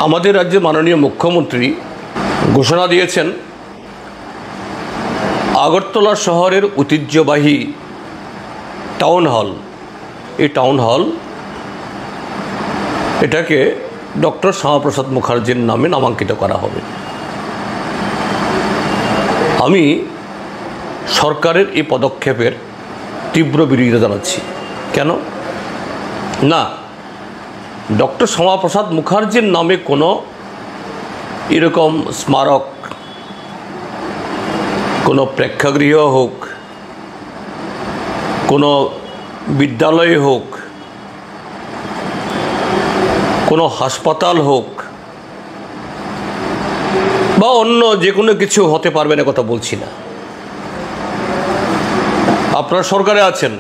আমাদের রাজ্যের মাননীয় মুখ্যমন্ত্রী ঘোষণা দিয়েছেন আগরতলা শহরের ঐতিহ্যবাহী টাউন হল, এই টাউন হল এটাকে ডক্টর শ্যামাপ্রসাদ মুখার্জির নামে নামাঙ্কিত করা হবে। আমি সরকারের এই পদক্ষেপের তীব্র বিরোধিতা জানাচ্ছি। কেন না, ডক্টর শ্যামাপ্রসাদ মুখার্জির নামে কোনো এরকম স্মারক, কোনো প্রেক্ষাগৃহ হোক, কোনো বিদ্যালয় হোক, কোনো হাসপাতাল হোক বা অন্য যে কোনো কিছু হতে পারবে না কথা বলছি না। আপনারা সরকারে আছেন,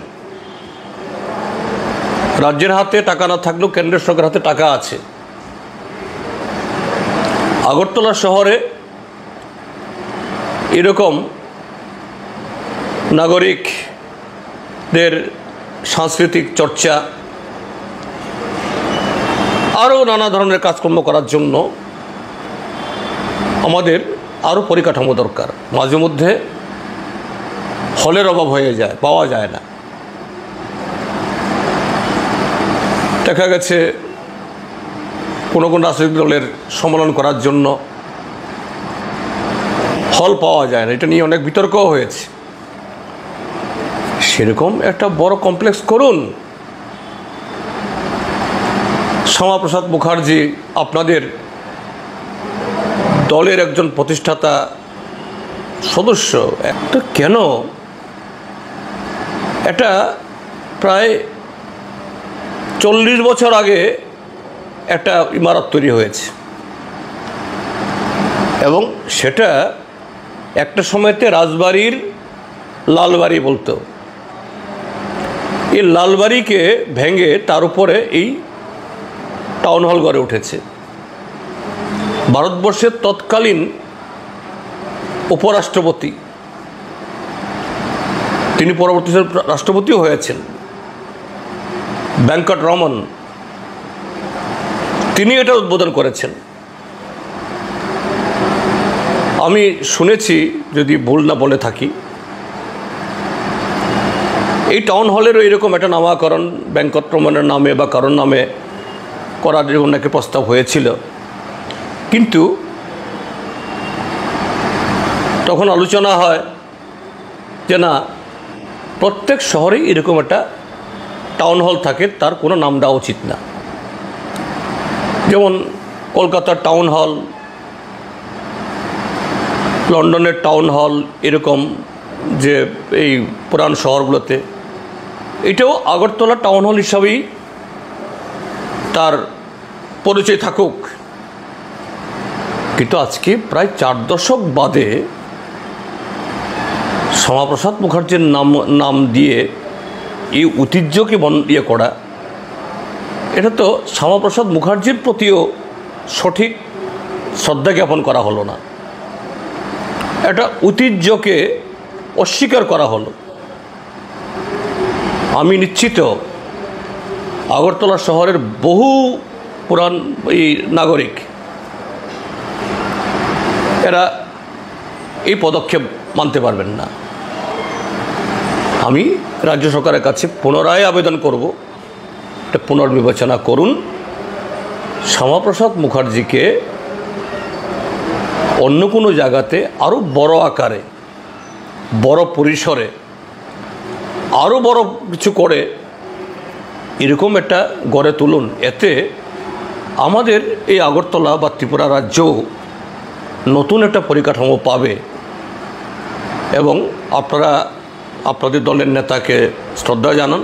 রাজ্যের হাতে টাকা না থাকলেও কেন্দ্রের সরকারের হাতে টাকা আছে। আগরতলা শহরে এরকম নাগরিকদের সাংস্কৃতিক চর্চা আরও নানা ধরনের কাজকর্ম করার জন্য আমাদের আরও পরিকাঠামো দরকার। মাঝে মধ্যে হলের অভাব হয়ে যায়, পাওয়া যায় না। দেখা গেছে কোনো কোনো রাজনৈতিক দলের সম্মেলন করার জন্য হল পাওয়া যায় না, এটা নিয়ে অনেক বিতর্কও হয়েছে। সেরকম একটা বড় কমপ্লেক্স করুন। শ্যামাপ্রসাদ মুখার্জি আপনাদের দলের একজন প্রতিষ্ঠাতা সদস্য, একটা কেন এটা প্রায় 40 বছর আগে একটা ইমারত তৈরি হয়েছে এবং সেটা একটা সময়তে রাজবাড়ির লালবাড়ি বলতো। এই লালবাড়িকে ভেঙে তার উপরে এই টাউন হল গড়ে উঠেছে। ভারতবর্ষের তৎকালীন উপরাষ্ট্রপতি, তিনি পরবর্তী রাষ্ট্রপতিও হয়েছেন, ভেঙ্কট রমন, তিনি এটা উদ্বোধন করেছেন। আমি শুনেছি, যদি ভুল না বলে থাকি, এই টাউন হলেরও এরকম একটা নামকরণ ভেঙ্কট রমনের নামে বা কারোর নামে করার জন্য নাকি প্রস্তাব হয়েছিল, কিন্তু তখন আলোচনা হয় যে না, প্রত্যেক শহরেই এরকম একটা টাউন হল থাকে, তার কোনো নাম দেওয়া উচিত না। যেমন কলকাতার টাউন হল, লন্ডনের টাউন হল, এরকম যে এই পুরান শহরগুলোতে, এটাও আগরতলা টাউন হল হিসাবেই তার পরিচয় থাকুক। কিন্তু আজকে প্রায় 4 দশক বাদে শ্যামাপ্রসাদ মুখার্জির নাম দিয়ে এই ঐতিহ্যকে ইয়ে করা, এটা তো শ্যামাপ্রসাদ মুখার্জির প্রতিও সঠিক শ্রদ্ধা জ্ঞাপন করা হলো না, এটা ঐতিহ্যকে অস্বীকার করা হলো। আমি নিশ্চিত আগরতলা শহরের বহু পুরান এই নাগরিক এরা এই পদক্ষেপ মানতে পারবেন না। আমি রাজ্য সরকারের কাছে পুনরায় আবেদন করব, এটা পুনর্বিবেচনা করুন। শ্যামাপ্রসাদ মুখার্জিকে অন্য কোনো জায়গাতে আরও বড় আকারে, বড় পরিসরে, আরও বড় কিছু করে এরকম একটা গড়ে তুলুন। এতে আমাদের এই আগরতলা বা ত্রিপুরা রাজ্য নতুন একটা পরিকাঠামো পাবে এবং আপনারা আপনাদের দলের নেতাকে শ্রদ্ধা জানান।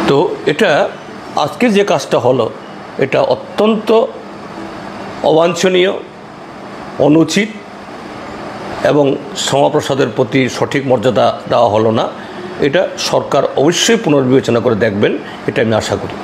তো এটা আজকে যে কাজটা হলো, এটা অত্যন্ত অবাঞ্ছনীয়, অনুচিত এবং শ্যামাপ্রসাদের প্রতি সঠিক মর্যাদা দেওয়া হলো না। এটা সরকার অবশ্যই পুনর্বিবেচনা করে দেখবেন, এটা আমি আশা করি।